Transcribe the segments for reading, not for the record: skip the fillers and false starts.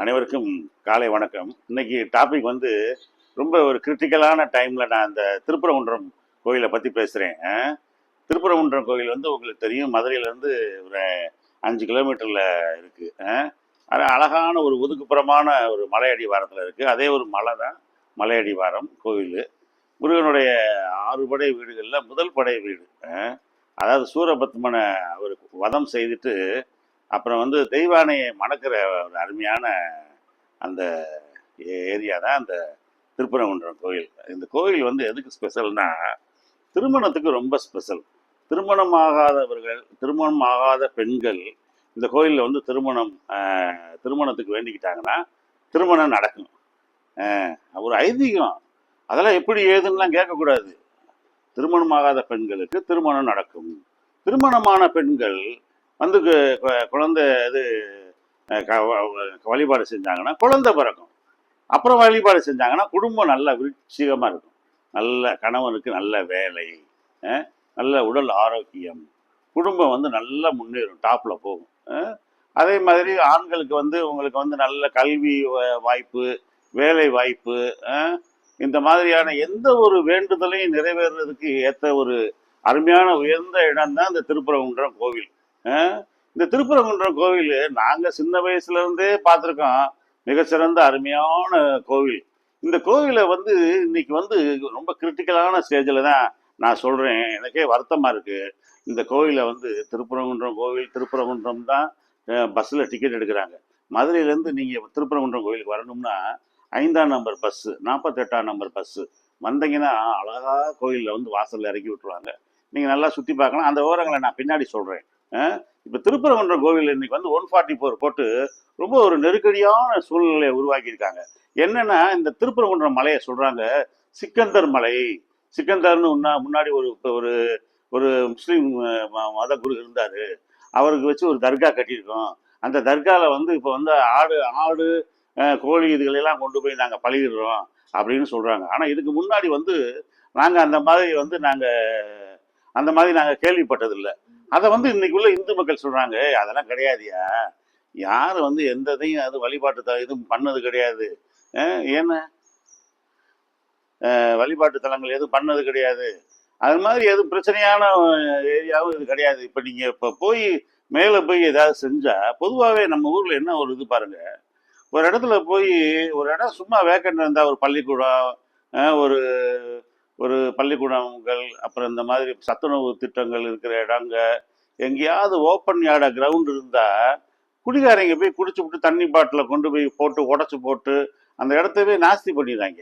அனைவருக்கும் காலை வணக்கம். இன்னைக்கு டாபிக் வந்து ரொம்ப ஒரு கிரிட்டிக்கலான டைம்ல நான் இந்த திருப்பரங்குன்றம் கோயிலை பத்தி பேசுறேன். திருப்பரங்குன்றம் கோயில் வந்து உங்களுக்கு தெரியும், மதுரையில இருந்து ஒரு 5 கிலோமீட்டர்ல இருக்கு. அது அழகான ஒரு ஒதுக்குப்புறமான ஒரு மலை அடிவாரத்துல இருக்கு. அதே ஒரு மலை தான் மலை அடிவாரம் கோயில். முருகனுடைய 6 படை வீடுகள்ல முதல் படை வீடு. அதாவது சூரபத்மனை அவர் வதம் செய்துட்டு அப்புறம் வந்து தெய்வானையை மணக்கிற ஒரு அருமையான அந்த ஏரியா தான் அந்த திருப்பரங்குன்றம் கோயில். இந்த கோயில் வந்து எதுக்கு ஸ்பெஷல்னா, திருமணத்துக்கு ரொம்ப ஸ்பெஷல். திருமணம் ஆகாத பெண்கள் இந்த கோயிலில் வந்து திருமணத்துக்கு வேண்டிக்கிட்டாங்கன்னா திருமணம் நடக்கும். ஒரு ஐதீகம். அதெல்லாம் எப்படி ஏதுன்னெலாம் கேட்கக்கூடாது. திருமணம் ஆகாத பெண்களுக்கு திருமணம் நடக்கும். திருமணமான பெண்கள் வந்து குழந்தை இது வழிபாடு செஞ்சாங்கன்னா குழந்தை பிறக்கும். அப்புறம் வழிபாடு செஞ்சாங்கன்னா குடும்பம் நல்ல விருட்சிகமாக இருக்கும். நல்ல கணவனுக்கு நல்ல வேலை, நல்ல உடல் ஆரோக்கியம், குடும்பம் வந்து நல்லா முன்னேறும், டாப்பில் போகும். அதே மாதிரி ஆண்களுக்கு வந்து உங்களுக்கு வந்து நல்ல கல்வி வாய்ப்பு, வேலை வாய்ப்பு, இந்த மாதிரியான எந்த ஒரு வேண்டுதலையும் நிறைவேறதுக்கு ஏற்ற ஒரு அருமையான உயர்ந்த இடம் தான் இந்த திருப்பரங்குன்றம் கோவில். இந்த திருப்பரங்குன்றம் கோவில் நாங்கள் சின்ன வயசுல இருந்தே பார்த்துருக்கோம். மிகச்சிறந்த அருமையான கோவில். இந்த கோவிலை வந்து இன்னைக்கு வந்து ரொம்ப கிரிட்டிக்கலான ஸ்டேஜில் தான் நான் சொல்கிறேன். எனக்கே வருத்தமாக இருக்குது. இந்த கோவிலை வந்து திருப்பரங்குன்றம் தான் பஸ்ஸில் டிக்கெட் எடுக்கிறாங்க. மதுரையிலேருந்து நீங்கள் திருப்பரங்குன்றம் கோவிலுக்கு வரணும்னா 5ஆம் நம்பர் பஸ்ஸு, 48ஆம் நம்பர் பஸ்ஸு வந்தீங்கன்னா அழகாக கோயிலில் வந்து வாசலில் இறக்கி விட்டுருவாங்க. நீங்கள் நல்லா சுற்றி பார்க்கலாம். அந்த விவரங்களை நான் பின்னாடி சொல்கிறேன். இப்போ திருப்பரங்குன்றம் கோவில் இன்னைக்கு வந்து 144 போட்டு ரொம்ப ஒரு நெருக்கடியான சூழ்நிலையை உருவாக்கியிருக்காங்க. என்னன்னா, இந்த திருப்பரங்குன்றம் மலையை சொல்றாங்க சிக்கந்தர் மலை. சிக்கந்தர்னு முன்னாடி ஒரு ஒரு ஒரு முஸ்லீம் மத குரு இருந்தாரு. அவருக்கு வச்சு ஒரு தர்கா கட்டியிருக்கோம். அந்த தர்காவில் வந்து இப்போ வந்து ஆடு கோழி இதுகளெல்லாம் கொண்டு போய் நாங்கள் பழகிடுறோம் அப்படின்னு சொல்றாங்க. ஆனால் இதுக்கு முன்னாடி வந்து நாங்கள் அந்த மாதிரி நாங்கள் கேள்விப்பட்டதில்லை. அதை வந்து இன்னைக்குள்ள இந்து மக்கள் சொல்றாங்க, அதெல்லாம் கிடையாதுயா, யாரும் வந்து எந்த இதையும் அது வழிபாட்டு இதுவும் பண்ணது கிடையாது. ஏன்னா வழிபாட்டு தலங்கள் எதுவும் பண்ணது கிடையாது. அது மாதிரி எதுவும் பிரச்சனையான ஏரியாவும் இது கிடையாது. இப்போ நீங்கள் இப்போ போய் மேலே போய் ஏதாவது செஞ்சால், பொதுவாகவே நம்ம ஊரில் என்ன ஒரு இது பாருங்க, ஒரு இடத்துல போய் ஒரு இடம் சும்மா வேக்கண்ட் இருந்தால், ஒரு பள்ளிக்கூடம், ஒரு ஒரு பள்ளிக்கூடங்கள், அப்புறம் இந்த மாதிரி சத்துணவு திட்டங்கள் இருக்கிற இடங்க, எங்கேயாவது ஓப்பன் யார்ட கிரவுண்ட் இருந்தால் குடிகாரங்க போய் குடிச்சு விட்டு தண்ணி பாட்டில் கொண்டு போய் போட்டு உடச்சி போட்டு அந்த இடத்தவே நாஸ்தி பண்ணிடுறாங்க.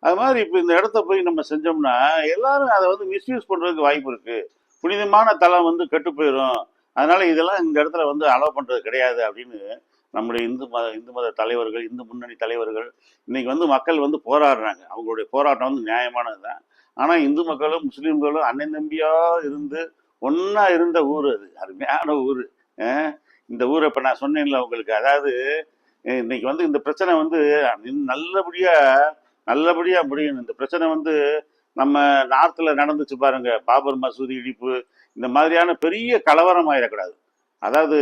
அது மாதிரி இப்போ இந்த இடத்த போய் நம்ம செஞ்சோம்னா எல்லாரும் அதை வந்து மிஸ்யூஸ் பண்ணுறதுக்கு வாய்ப்பு இருக்குது. புனிதமான தலம் வந்து கெட்டு போயிடும். அதனால இதெல்லாம் இந்த இடத்துல வந்து அலோவ் பண்ணுறது கிடையாது அப்படின்னு நம்முடைய இந்து மத தலைவர்கள், இந்து முன்னணி தலைவர்கள் இன்னைக்கு வந்து மக்கள் வந்து போராடுறாங்க. அவங்களுடைய போராட்டம் வந்து நியாயமானது தான். ஆனால் இந்து மக்களும் முஸ்லீம்களும் அண்ணன் தம்பியாக இருந்து ஒன்றா இருந்த ஊர் அது. அருமையான ஊர். இந்த ஊரை இப்போ நான் சொன்னேன்ல உங்களுக்கு, அதாவது இன்னைக்கு வந்து இந்த பிரச்சனை வந்து நல்லபடியாக முடியணும். இந்த பிரச்சனை வந்து நம்ம நார்த்தில் நடந்துச்சு பாருங்க, பாபர் மசூதி இடிப்பு, இந்த மாதிரியான பெரிய கலவரம் ஆயிடக்கூடாது. அதாவது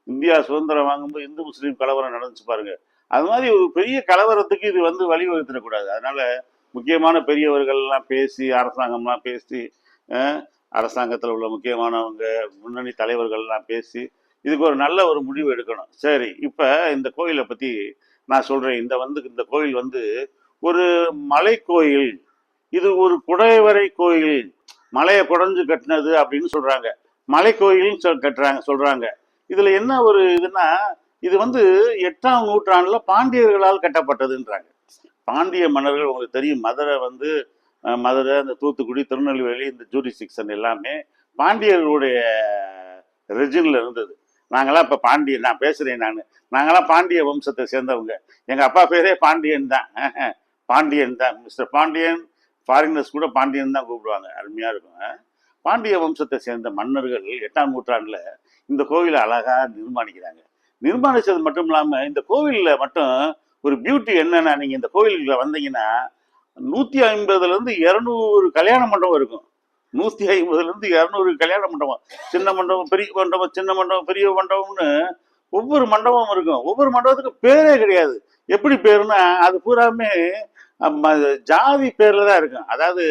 இந்தியா சுதந்திரம் வாங்கும்போது இந்து முஸ்லீம் கலவரம் நடந்துச்சு பாருங்க, அது மாதிரி ஒரு பெரிய கலவரத்துக்கு இது வந்து வழிவகுத்துடக்கூடாது. அதனால முக்கியமான பெரியவர்கள்லாம் பேசி, அரசாங்கம்லாம் பேசி, அரசாங்கத்தில் உள்ள முக்கியமானவங்க, முன்னணி தலைவர்கள்லாம் பேசி இதுக்கு ஒரு நல்ல ஒரு முடிவு எடுக்கணும். சரி, இப்போ இந்த கோயிலை பற்றி நான் சொல்கிறேன். இந்த கோயில் வந்து ஒரு மலை கோயில். இது ஒரு குடைவரை கோயில். மலையை குடைஞ்சு கட்டினது அப்படின்னு சொல்கிறாங்க. மலை கோயில்னு சொல்கிறாங்க. இதில் என்ன ஒரு இதுன்னா, இது வந்து 8ஆம் நூற்றாண்டில் பாண்டியர்களால் கட்டப்பட்டதுன்றாங்க. பாண்டிய மன்னர்கள் உங்களுக்கு தெரியும், மதுரை, இந்த தூத்துக்குடி, திருநெல்வேலி, இந்த ஜூரிஸ்டிக்ஷன் எல்லாமே பாண்டியர்களுடைய ரெஜினில் இருந்தது. நாங்களாம் இப்போ நான் பேசுகிறேன், நாங்களாம் பாண்டிய வம்சத்தை சேர்ந்தவங்க. எங்கள் அப்பா பேரே பாண்டியன் தான். மிஸ்டர் பாண்டியன். ஃபாரினர்ஸ் கூட பாண்டியன் தான் கூப்பிடுவாங்க. அருமையாக இருக்கும். பாண்டிய வம்சத்தை சேர்ந்த மன்னர்கள் 8ஆம் நூற்றாண்டில் இந்த கோவிலை அழகாக நிர்மாணிச்சது மட்டும் இல்லாமல், இந்த கோவிலில் மட்டும் ஒரு பியூட்டி என்னன்னா, நீங்கள் இந்த கோவிலுக்குள்ள வந்தீங்கன்னா 150லேருந்து 200 கல்யாண மண்டபம் இருக்கும். 150லேருந்து 200 கல்யாண மண்டபம். சின்ன மண்டபம், பெரிய மண்டபம், சின்ன மண்டபம், பெரிய மண்டபம்னு ஒவ்வொரு மண்டபமும் இருக்கும். ஒவ்வொரு மண்டபத்துக்கும் பேரே கிடையாது. எப்படி பேருன்னா அது பூராமே ஜாதி பேர்ல தான் இருக்கும். அதாவது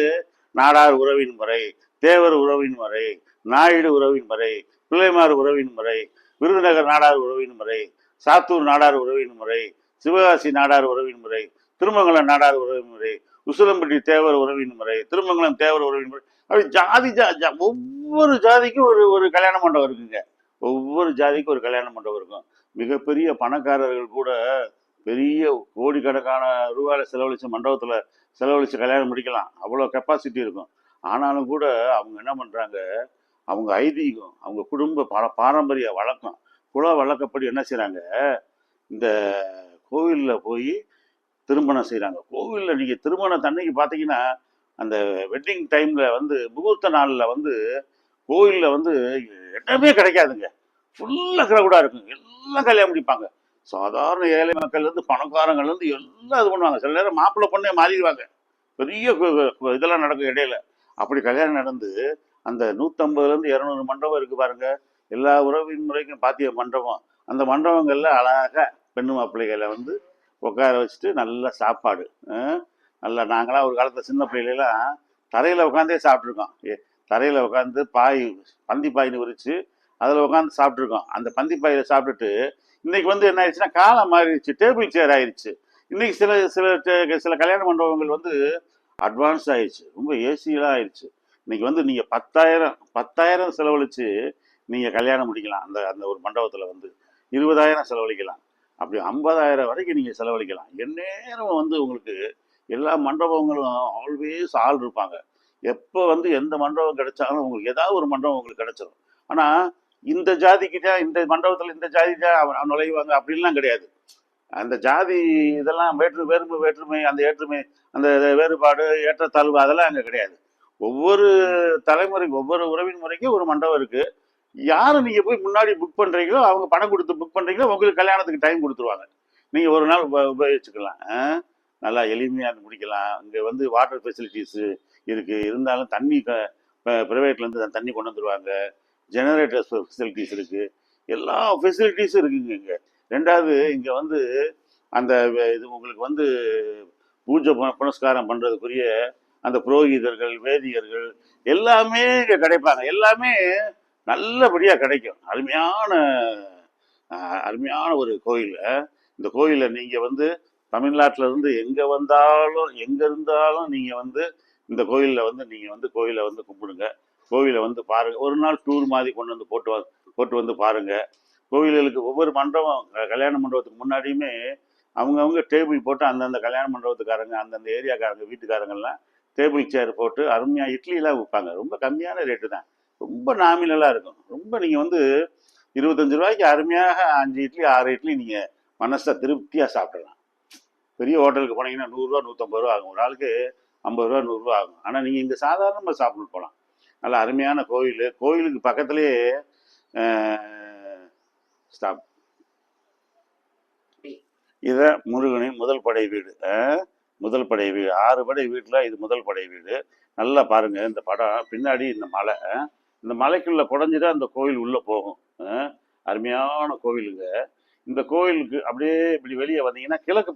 நாடார் உறவின் முறை, தேவர் உறவின் முறை, நாயுடு உறவின் முறை, பிள்ளைமார் உறவின் முறை, விருதுநகர் நாடார் உறவின் முறை, சாத்தூர் நாடார் உறவின் முறை, சிவகாசி நாடார் உறவின் முறை, திருமங்கலம் நாடார் உறவின் முறை, உசிலம்பட்டி தேவர் உறவின் முறை, திருமங்கலம் தேவர் உறவின் முறை. அப்படி ஜாதி ஒவ்வொரு ஜாதிக்கும் ஒரு ஒரு கல்யாண மண்டபம் இருக்குங்க. ஒவ்வொரு ஜாதிக்கும் ஒரு கல்யாண மண்டபம் இருக்கும். மிகப்பெரிய பணக்காரர்கள் கூட பெரிய கோடிக்கணக்கான ரூபாயில செலவழிச்ச மண்டபத்துல செலவழிச்சு கல்யாணம் முடிக்கலாம். அவ்வளோ கெப்பாசிட்டி இருக்கும். ஆனாலும் கூட அவங்க என்ன பண்றாங்க, அவங்க ஐதீகம், அவங்க குடும்ப பாரம்பரிய வழக்கம், குல வழக்கப்படி என்ன செய்றாங்க, இந்த கோவில்ல போய் திருமணம் செய்கிறாங்க. கோவிலில் நீங்கள் திருமணம் தன்னைக்கு பார்த்தீங்கன்னா அந்த வெட்டிங் டைமில் வந்து முகூர்த்த நாளில் வந்து கோவிலில் வந்து இடமே கிடைக்காதுங்க. ஃபுல்லாக கிரவுடாக இருக்குங்க. எல்லாம் கல்யாணம் முடிப்பாங்க. சாதாரண ஏழை மக்கள்லேருந்து பணக்காரங்கள்லேருந்து எல்லாம் இது பண்ணுவாங்க. சில நேரம் மாப்பிள்ளை பொண்ணே மாறிடுவாங்க. பெரிய இதெல்லாம் நடக்கும் இடையில. அப்படி கல்யாணம் நடந்து அந்த 150லேருந்து 200 மண்டபம் இருக்குது பாருங்க. எல்லா உறவின் முறைக்கும் பாத்திய மண்டபம். அந்த மண்டபங்களில் அழகாக பெண்ணு மாப்பிள்ளைகளை வந்து உட்கார வச்சுட்டு நல்ல சாப்பாடு. நல்லா நாங்களாம் ஒரு காலத்தில் சின்ன பிள்ளைலாம் தரையில் உட்காந்தே சாப்பிட்ருக்கோம். தரையில் உட்காந்து பந்தி பாயின்னு விரித்து அதில் உட்காந்து சாப்பிட்ருக்கோம். அந்த பந்தி பாயில் சாப்பிட்டுட்டு இன்னைக்கு வந்து என்ன ஆயிடுச்சுன்னா காலம் மாறிடுச்சு, டேபிள் சேர் ஆயிடுச்சு. இன்னைக்கு சில சில சில கல்யாண மண்டபங்கள் வந்து அட்வான்ஸ் ஆயிடுச்சு, ரொம்ப ஏசியெல்லாம் ஆயிடுச்சு. இன்னைக்கு வந்து நீங்கள் 10,000 செலவழித்து நீங்கள் கல்யாணம் முடிக்கலாம். அந்த அந்த ஒரு மண்டபத்தில் வந்து 20,000 செலவழிக்கலாம். அப்படி 50,000 வரைக்கும் நீங்கள் செலவழிக்கலாம். எந்நேரம் வந்து உங்களுக்கு எல்லா மண்டபங்களும் ஆல்வேஸ் ஆள் இருப்பாங்க. எப்போ வந்து எந்த மண்டபம் கிடைச்சாலும் உங்களுக்கு ஏதாவது ஒரு மண்டபம் உங்களுக்கு கிடைச்சிடும். ஆனால் இந்த ஜாதிக்கிட்ட இந்த மண்டபத்தில் இந்த ஜாதி தான் நுழைவாங்க அப்படின்லாம் கிடையாது. அந்த ஜாதி இதெல்லாம் வேற்றுமை அந்த ஏற்றுமை அந்த வேறுபாடு ஏற்றத்தாழ்வு அதெல்லாம் அங்கே கிடையாது. ஒவ்வொரு தலைமுறைக்கு ஒவ்வொரு உறவின் முறைக்கும் ஒரு மண்டபம் இருக்கு. யாரை நீங்க போய் முன்னாடி புக் பண்றீங்களோ அவங்க பணம் கொடுத்து புக் பண்றீங்களோ உங்களுக்கு கல்யாணத்துக்கு டைம் கொடுத்துருவாங்க. நீங்க ஒரு நாள் உபயோகிச்சுக்கலாம். நல்லா எளிமையாக முடிக்கலாம். இங்கே வந்து வாட்டர் ஃபெசிலிட்டிஸு இருக்குது. இருந்தாலும் தண்ணி ப்ரைவேட்லேருந்து தண்ணி கொண்டு வந்துடுவாங்க. ஜெனரேட்டர் ஃபெசிலிட்டிஸ் இருக்குது. எல்லா ஃபெசிலிட்டிஸும் இருக்குங்க இங்கே. ரெண்டாவது இங்கே வந்து அந்த இது உங்களுக்கு வந்து பூஜை புனஸ்காரம் பண்ணுறதுக்குரிய அந்த புரோகிதர்கள் வேதியர்கள் எல்லாமே இங்கே கிடைப்பாங்க. எல்லாமே நல்லபடியாக கிடைக்கும். அருமையான ஒரு கோயில். இந்த கோயிலை நீங்கள் வந்து தமிழ்நாட்டில் இருந்து எங்கே வந்தாலும் எங்கே இருந்தாலும் நீங்கள் வந்து இந்த கோயிலில் வந்து நீங்கள் வந்து கோயிலை வந்து கும்பிடுங்க. கோவிலை வந்து பாருங்கள். ஒரு நாள் டூர் மாதிரி கொண்டு வந்து போட்டு வந்து பாருங்கள். கோவில்களுக்கு ஒவ்வொரு மண்டபம் கல்யாண மண்டபத்துக்கு முன்னாடியுமே அவங்கவுங்க டேபிள் போட்டு அந்தந்த கல்யாண மண்டபத்துக்காரங்க அந்தந்த ஏரியாக்காரங்க வீட்டுக்காரங்கெல்லாம் டேபிள் சேர் போட்டு அருமையாக இட்லிலாம் விற்பாங்க. ரொம்ப கம்மியான ரேட்டு தான், ரொம்ப நாமினலாக இருக்கும். ரொம்ப நீங்கள் வந்து 25 ரூபாய்க்கு அருமையாக 5 இட்லி 6 இட்லி நீங்கள் மனசை திருப்தியாக சாப்பிடலாம். பெரிய ஹோட்டலுக்கு போனீங்கன்னா 100 ரூபா 150 ரூபா ஆகும். ஒரு ஆளுக்கு 50 ரூபா 100 ரூபா ஆகும். ஆனால் நீங்கள் இங்கே சாதாரணமாக சாப்பிட்டு போகலாம். நல்ல அருமையான கோயில். கோயிலுக்கு பக்கத்துலேயே ஸ்டாப். இதை முருகனின் முதல் படை வீடு. 6 படை வீட்டில் இது முதல் படை வீடு. நல்லா பாருங்க இந்த படம். பின்னாடி இந்த மலை, இந்த மலைக்குள்ள குடஞ்சிதான் அந்த கோயில் உள்ள போகும். அருமையான கோவிலுங்க. இந்த கோயிலுக்கு அப்படியே இப்படி வெளியே வந்தீங்கன்னா கிழக்கு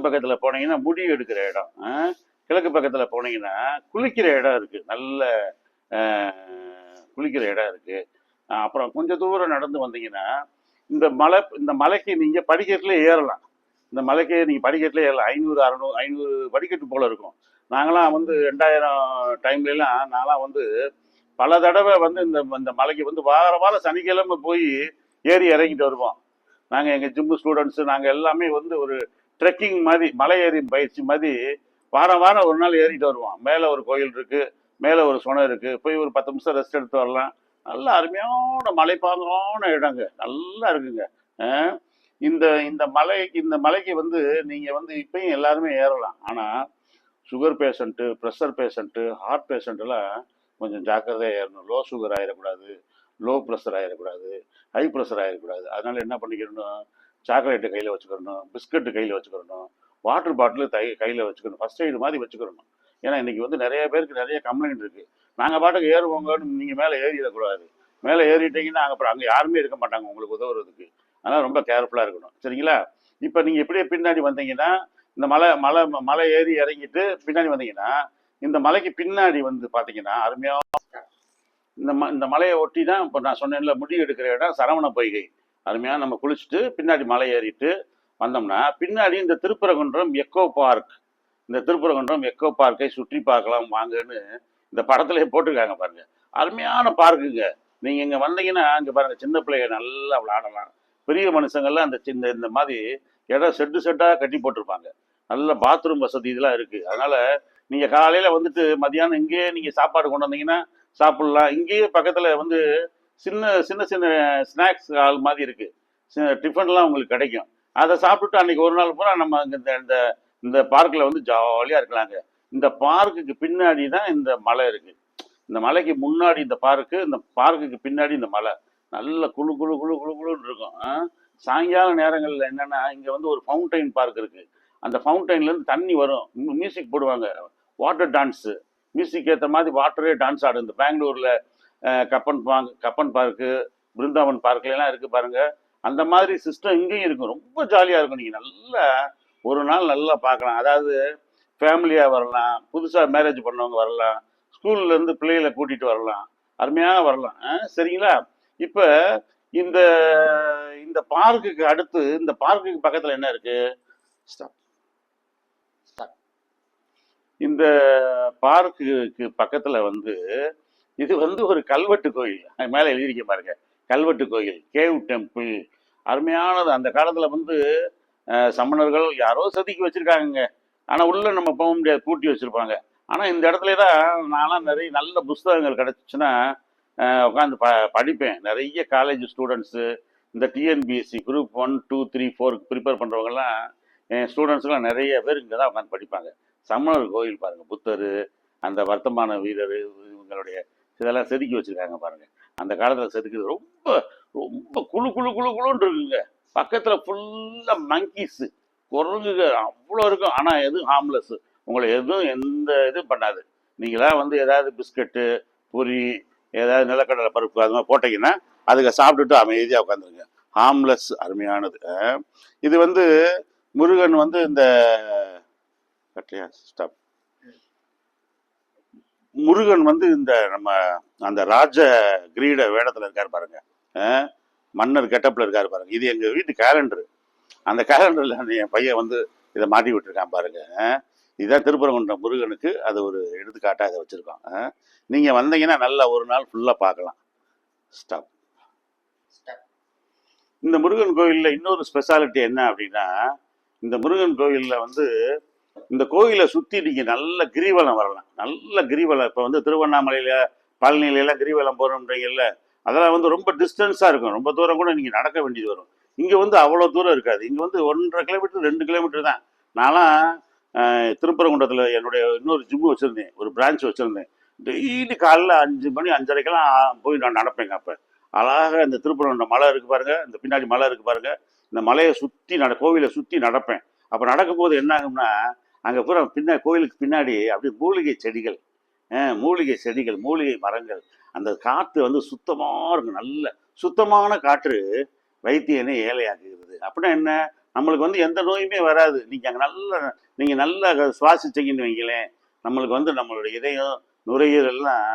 பக்கத்தில் போனீங்கன்னா முடி எடுக்கிற இடம், கிழக்கு பக்கத்தில் போனீங்கன்னா குளிக்கிற இடம் இருக்கு. நல்ல குளிக்கிற இடம் இருக்கு. அப்புறம் கொஞ்சம் தூரம் நடந்து வந்தீங்கன்னா இந்த மலைக்கு நீங்க படிக்கட்டுல ஏறலாம். இந்த மலைக்கு நீங்க படிக்கட்டுல ஏறலாம். 500 படிக்கட்டு போல இருக்கும். நாங்களாம் வந்து 2000 டைம்லாம் நான்லாம் வந்து பல தடவை வந்து இந்த மலைக்கு வந்து வாரம் சனிக்கிழமை போய் ஏறி இறங்கிட்டு வருவோம். நாங்கள் எங்கள் ஜிம்மு ஸ்டூடெண்ட்ஸு நாங்கள் எல்லாமே வந்து ஒரு ட்ரெக்கிங் மாதிரி மலை ஏறி பயிற்சி மாதிரி வாரம் ஒரு நாள் ஏறிட்டு வருவோம். மேலே ஒரு கோயில் இருக்குது, மேலே ஒரு சுனை இருக்குது. போய் ஒரு 10 நிமிஷம் ரெஸ்ட் எடுத்து வரலாம். நல்ல அருமையான மலைப்பாங்கான இடங்க, நல்லா இருக்குங்க. இந்த மலைக்கு வந்து நீங்கள் வந்து இப்பயும் எல்லாருமே ஏறலாம். ஆனால் sugar patient, pressure patient, heart பேஷண்ட்டெல்லாம் கொஞ்சம் ஜாக்கிரதையாக ஏறணும். லோ சுகர் ஆகிடக்கூடாது, லோ ப்ரெஷர் ஆகிடக்கூடாது, ஹை ப்ரெஷர் ஆகிடக்கூடாது. அதனால் என்ன பண்ணிக்கிறணும், சாக்லேட்டு கையில் வச்சுக்கிறணும், பிஸ்கட்டு கையில் வச்சுக்கிறணும், வாட்டர் பாட்டில் கையில் வச்சுக்கணும், ஃபஸ்ட் எய்டு மாதிரி வச்சுக்கிறணும். ஏன்னா இன்றைக்கி வந்து நிறைய பேருக்கு நிறைய கம்ப்ளைண்ட் இருக்குது. நாங்கள் பாட்டுக்கு ஏறுவோங்கன்னு நீங்கள் மேலே ஏறிடக்கூடாது. மேலே ஏறிட்டீங்கன்னா அப்புறம் அங்கே யாருமே இருக்க மாட்டாங்க உங்களுக்கு உதவுறதுக்கு. அதனால் ரொம்ப கேர்ஃபுல்லாக இருக்கணும். சரிங்களா? இப்போ நீங்கள் இப்படியே பின்னாடி வந்தீங்கன்னா, இந்த மலை மலை மலை ஏறி இறங்கிட்டு பின்னாடி வந்தீங்கன்னா, இந்த மலைக்கு பின்னாடி வந்து பார்த்தீங்கன்னா அருமையாக இந்த மலையை ஒட்டி தான் இப்போ நான் சொன்னேன்ல முடி எடுக்கிற இடம் சரவண பொய்கை. அருமையாக நம்ம குளிச்சுட்டு பின்னாடி மலை ஏறிட்டு வந்தோம்னா பின்னாடி இந்த திருப்பரங்குன்றம் எக்கோ பார்க், இந்த திருப்பரங்குன்றம் எக்கோ பார்க்கை சுற்றி பார்க்கலாம் வாங்கன்னு இந்த படத்துலேயே போட்டிருக்காங்க பாருங்க. அருமையான பார்க்குங்க. நீங்கள் இங்கே வந்தீங்கன்னா இங்கே பாருங்க, சின்ன பிள்ளைங்க நல்லா விளையாடலாம். பெரிய மனுஷங்கள்லாம் அந்த சின்ன இந்த மாதிரி இடம் செட்டு செட்டாக கட்டி போட்டிருப்பாங்க. நல்ல பாத்ரூம் வசதி இதெல்லாம் இருக்குது. அதனால் நீங்கள் காலையில் வந்துட்டு மதியானம் இங்கேயே நீங்கள் சாப்பாடு கொண்டு வந்தீங்கன்னா சாப்பிட்லாம். இங்கேயே பக்கத்தில் வந்து சின்ன சின்ன சின்ன ஸ்நாக்ஸ் ஹால் மாதிரி இருக்குது. டிஃபன்லாம் உங்களுக்கு கிடைக்கும். அதை சாப்பிட்டுட்டு அன்றைக்கி ஒரு நாள் பூரா நம்ம இந்த இந்த இந்த பார்க்கில் வந்து ஜாலியாக இருக்கலாங்க. இந்த பார்க்குக்கு பின்னாடி தான் இந்த மலை இருக்குது. இந்த மலைக்கு முன்னாடி இந்த பார்க்கு, இந்த பார்க்குக்கு பின்னாடி இந்த மலை நல்ல குழு குழு குழு குழு குழுன்னு இருக்கும். சாயங்கால நேரங்களில் என்னென்னா இங்கே வந்து ஒரு ஃபவுண்டைன் பார்க் இருக்குது. அந்த ஃபவுண்டைன்லேருந்து தண்ணி வரும், மியூசிக் போடுவாங்க, வாட்டர் டான்ஸு. மியூசிக் ஏற்ற மாதிரி வாட்டரே டான்ஸ் ஆடும். இந்த பெங்களூரில் கப்பன் பார்க்கு, பிருந்தாவன் பார்க்லாம் இருக்குது பாருங்கள். அந்த மாதிரி சிஸ்டம் இங்கேயும் இருக்கும். ரொம்ப ஜாலியாக இருக்கும். நீங்கள் நல்லா ஒரு நாள் நல்லா பார்க்கலாம். அதாவது ஃபேமிலியாக வரலாம், புதுசாக மேரேஜ் பண்ணவங்க வரலாம், ஸ்கூல்லேருந்து பிள்ளைகளை கூட்டிகிட்டு வரலாம், அருமையாக வரலாம். சரிங்களா? இப்போ இந்த இந்த பார்க்குக்கு அடுத்து இந்த பார்க்குக்கு பக்கத்தில் என்ன இருக்குது? இந்த பார்க்குக்கு பக்கத்தில் வந்து இது வந்து ஒரு கல்வெட்டு கோயில். மேலே எழுதியிருக்க பாருங்க, கல்வெட்டு கோயில், கேவ் டெம்பிள். அருமையானது. அந்த காலத்தில் வந்து சமணர்கள் யாரோ செதுக்கி வச்சுருக்காங்க. ஆனால் உள்ளே நம்ம போக முடியாது, பூட்டி வச்சுருப்பாங்க. ஆனால் இந்த இடத்துல தான் நான்லாம் நிறைய நல்ல புஸ்தகங்கள் கிடச்சிச்சின்னா உட்காந்து படிப்பேன். நிறைய காலேஜ் ஸ்டூடெண்ட்ஸு, இந்த டிஎன்பிஎஸ்சி குரூப் 1, 2, 3, 4 ப்ரிப்பேர் பண்ணுறவங்கலாம் என் ஸ்டூடெண்ட்ஸ்லாம் நிறைய பேர் இங்கே தான் உட்காந்து படிப்பாங்க. சமணர் கோயில் பாருங்கள், புத்தர், அந்த வர்த்தமான வீரர், இவங்களுடைய இதெல்லாம் செதுக்கி வச்சுருக்காங்க பாருங்கள். அந்த காலத்தில் செதுக்குது ரொம்ப ரொம்ப குழு குழு குழு குழுன்னு இருக்குங்க. பக்கத்தில் ஃபுல்லாக மங்கீஸு, குரங்குங்க அவ்வளோ இருக்கும். ஆனால் எதுவும் ஹார்ம்லெஸ், உங்களை எதுவும் எந்த இதுவும் பண்ணாது. நீங்களாம் வந்து ஏதாவது பிஸ்கட்டு, பொரி, ஏதாவது நிலக்கடலை பருப்பு அது மாதிரி போட்டிங்கன்னா அதுக்கு சாப்பிட்டுட்டு அமைதியாக உட்காந்துருங்க. ஹார்ம்லெஸ். அருமையானது. இது வந்து முருகன் வந்து இந்த முருகன் வந்து இந்த நம்ம அந்த ராஜ கிரீட வேடத்தில் இருக்காரு பாருங்க, மன்னர் கெட்டப்பில் இருக்காரு பாருங்க. இது எங்கள் வீட்டு கேலண்டரு. அந்த கேலண்டரில் என் பையன் வந்து இதை மாட்டி விட்டுருக்கான் பாருங்க. இதுதான் திருப்பரங்குன்றம் முருகனுக்கு அது ஒரு எடுத்துக்காட்டாக இதை வச்சுருக்கோம். நீங்கள் வந்தீங்கன்னா நல்லா ஒரு நாள் ஃபுல்லாக பார்க்கலாம். ஸ்டாப். இந்த முருகன் கோயிலில் இன்னொரு ஸ்பெஷாலிட்டி என்ன அப்படின்னா, இந்த முருகன் கோயிலில் வந்து இந்த கோயிலை சுற்றி நீங்கள் நல்ல கிரிவலம் வரலாம். நல்ல கிரிவலம். இப்போ வந்து திருவண்ணாமலையில், பழனியிலலாம் கிரிவலம் போகிறோம்ன்றீங்கல்ல, அதெல்லாம் வந்து ரொம்ப டிஸ்டன்ஸாக இருக்கும். ரொம்ப தூரம் கூட நீங்கள் நடக்க வேண்டியது வரும். இங்கே வந்து அவ்வளோ தூரம் இருக்காது. இங்கே வந்து 1.5 கிலோமீட்டர் 2 கிலோமீட்டர் தான். நான்லாம் திருப்பரங்குன்றத்தில் என்னுடைய இன்னொரு ஜிம்மு வச்சுருந்தேன், ஒரு பிரான்ச் வச்சுருந்தேன். டெய்லி காலைல 5 மணி 5:30க்கெல்லாம் போய் நான் நடப்பேங்க. அப்போ அழகாக இந்த திருப்பரங்குன்றம் மலை இருக்குது பாருங்கள், இந்த பின்னாடி மலை இருக்குது பாருங்கள், இந்த மலையை சுற்றி கோவிலை சுற்றி நடப்பேன். அப்போ நடக்கும்போது என்ன ஆகும்னா, அங்கே பூரா கோயிலுக்கு பின்னாடி அப்படியே மூலிகை செடிகள், மூலிகை மரங்கள், அந்த காற்று வந்து சுத்தமாக இருக்கும். நல்ல சுத்தமான காற்று வைத்தியனை ஏழையாக்குகிறது. அப்படின்னா என்ன, நம்மளுக்கு வந்து எந்த நோயுமே வராது. நீங்கள் நல்லா சுவாசிச்சிங்கன்னு வைங்களேன், நம்மளுக்கு வந்து நம்மளுடைய இதயம், நுரையீரல்லாம்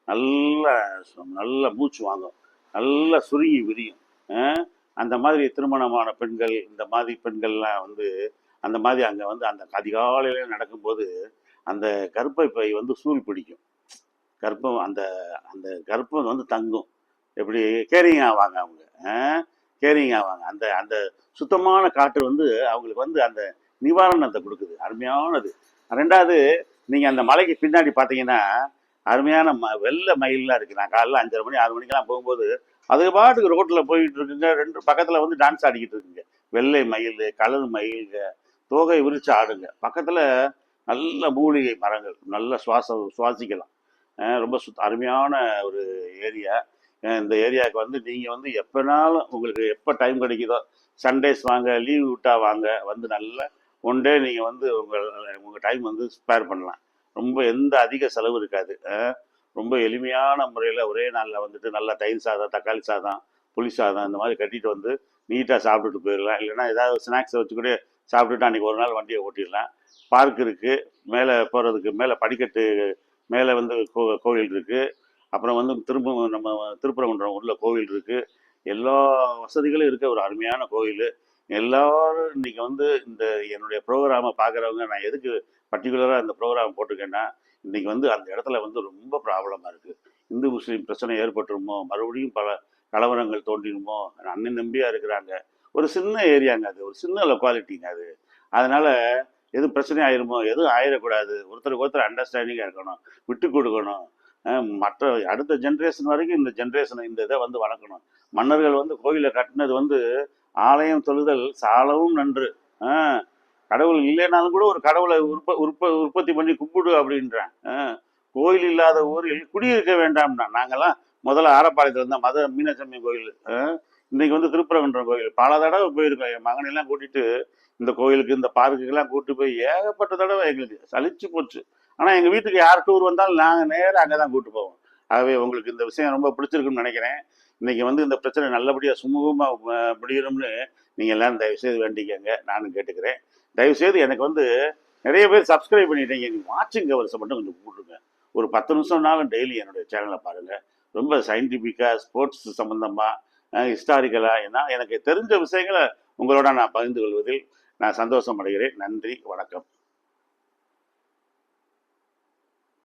நல்ல மூச்சு வாங்கும், நல்லா சுருங்கி விரியும். அந்த மாதிரி திருமணமான பெண்கள், இந்த மாதிரி பெண்கள்லாம் வந்து அந்த மாதிரி அங்கே வந்து அந்த அதிகாலையில் நடக்கும்போது அந்த கர்ப்பை பை வந்து சூழ் பிடிக்கும். அந்த அந்த கர்ப்பம் வந்து தங்கும். எப்படி கேரிங் ஆவாங்க அவங்க, கேரிங் ஆவாங்க. அந்த அந்த சுத்தமான காற்று வந்து அவங்களுக்கு வந்து அந்த நிவாரணத்தை கொடுக்குது. அருமையானது. ரெண்டாவது, நீங்கள் அந்த மலைக்கு பின்னாடி பார்த்தீங்கன்னா அருமையான வெள்ளை மயிலெலாம் இருக்குது. நான் காலைல 5:30 மணி 6 மணிக்கெல்லாம் போகும்போது அது பாட்டுக்கு ரோட்டில் போயிட்டு இருக்குங்க. 2 பக்கத்தில் வந்து டான்ஸ் ஆடிக்கிட்டு இருக்குங்க. வெள்ளை மயில், கலர் மயிலுங்க, தோகை விரிச்சு ஆடுங்க. பக்கத்தில் நல்ல மூலிகை மரங்கள், நல்ல சுவாசிக்கலாம். ரொம்ப அருமையான ஒரு ஏரியா. இந்த ஏரியாவுக்கு வந்து நீங்கள் வந்து எப்போனாலும் உங்களுக்கு எப்போ டைம் கிடைக்குதோ, சண்டேஸ் வாங்க, லீவ் விட்டா வாங்க, வந்து நல்லா 1 டே நீங்கள் வந்து உங்கள் டைம் வந்து ஸ்பேர் பண்ணலாம். ரொம்ப எந்த அதிக செலவு இருக்காது. ரொம்ப எளிமையான முறையில் ஒரே நாளில் வந்துட்டு நல்லா தயிர் சாதம், தக்காளி சாதம், புளி சாதம் இந்த மாதிரி கட்டிட்டு வந்து நீட்டாக சாப்பிட்டுட்டு போயிடலாம். இல்லைன்னா ஏதாவது ஸ்நாக்ஸை வச்சு கூட சாப்பிட்டுட்டு அன்றைக்கி ஒரு நாள் வண்டியை ஓட்டிடலாம். பார்க் இருக்குது, மேலே போகிறதுக்கு மேலே படிக்கட்டு, மேலே வந்து கோவில் இருக்குது. அப்புறம் வந்து திரும்ப நம்ம திருப்பரங்குன்றம் உள்ள கோவில் இருக்குது. எல்லா வசதிகளும் இருக்க ஒரு அருமையான கோவில். எல்லாரும் இன்னைக்கு வந்து இந்த என்னுடைய ப்ரோக்ராமை பார்க்குறவங்க, நான் எதுக்கு பர்டிகுலராக இந்த ப்ரோக்ராம் போட்டிருக்கேன்னா, இன்னைக்கு வந்து அந்த இடத்துல வந்து ரொம்ப ப்ராப்ளமாக இருக்குது. இந்து முஸ்லீம் பிரச்சனை ஏற்பட்டுருமோ, மறுபடியும் பல கலவரங்கள் தோன்றிடுமோ, அண்ணன் நம்பியாக இருக்கிறாங்க. ஒரு சின்ன ஏரியாங்க அது, ஒரு சின்ன லொக்காலிட்டிங்க அது. அதனால எதுவும் பிரச்சனை ஆயிருமோ, எதுவும் ஆயிடக்கூடாது. ஒருத்தருக்கு ஒருத்தர் அண்டர்ஸ்டாண்டிங்காக இருக்கணும், விட்டு கொடுக்கணும். மற்ற அடுத்த ஜென்ரேஷன் வரைக்கும் இந்த ஜென்ரேஷனை இந்த இதை வந்து வளர்க்கணும். மன்னர்கள் வந்து கோயிலை கட்டினது வந்து ஆலயம் தொழுதல் சாலவும் நன்று. கடவுள் இல்லைனாலும் கூட ஒரு கடவுளை உற்பத்தி பண்ணி கும்பிடு அப்படின்றேன். கோயில் இல்லாத ஊரில் குடியிருக்க வேண்டாம்னா. நாங்கெல்லாம் முதல்ல ஆரப்பாளையத்தில் இருந்தால் மத மீனாட்சி கோயில், இன்னைக்கு வந்து திருப்பரங்குன்றம் கோயில் பல தடவை போயிருக்கோம். என் மகனெல்லாம் கூட்டிட்டு இந்த கோயிலுக்கு இந்த பார்க்குக்கெல்லாம் கூப்பிட்டு போய் ஏகப்பட்ட தடவை எங்களுக்கு சலிச்சு போச்சு. ஆனால் எங்கள் வீட்டுக்கு யார் டூர் வந்தாலும் நாங்கள் நேராக அங்கே தான் கூப்பிட்டு போவோம். ஆகவே உங்களுக்கு இந்த விஷயம் ரொம்ப பிடிச்சிருக்குன்னு நினைக்கிறேன். இன்னைக்கு வந்து இந்த பிரச்சனை நல்லபடியாக சுமூகமாக முடியணும்னு நீங்கள் எல்லாம் தயவுசெய்து வேண்டிக்கங்க, நானும் கேட்டுக்கிறேன். தயவுசெய்து எனக்கு வந்து நிறைய பேர் சப்ஸ்கிரைப் பண்ணிட்டீங்க, நீங்கள் வாட்சிங் கவர்ஸை மட்டும் கொஞ்சம் போட்டுருங்க. ஒரு 10 நிமிஷம்னாலும் டெய்லி என்னுடைய சேனலை பாருங்கள். ரொம்ப சயின்டிஃபிக்காக, ஸ்போர்ட்ஸ் சம்மந்தமாக, ஹிஸ்டாரிக்கலாக, ஏன்னா எனக்கு தெரிஞ்ச விஷயங்களை உங்களோட நான் பகிர்ந்து கொள்வதில் நான் சந்தோஷம் அடைகிறேன். நன்றி, வணக்கம்.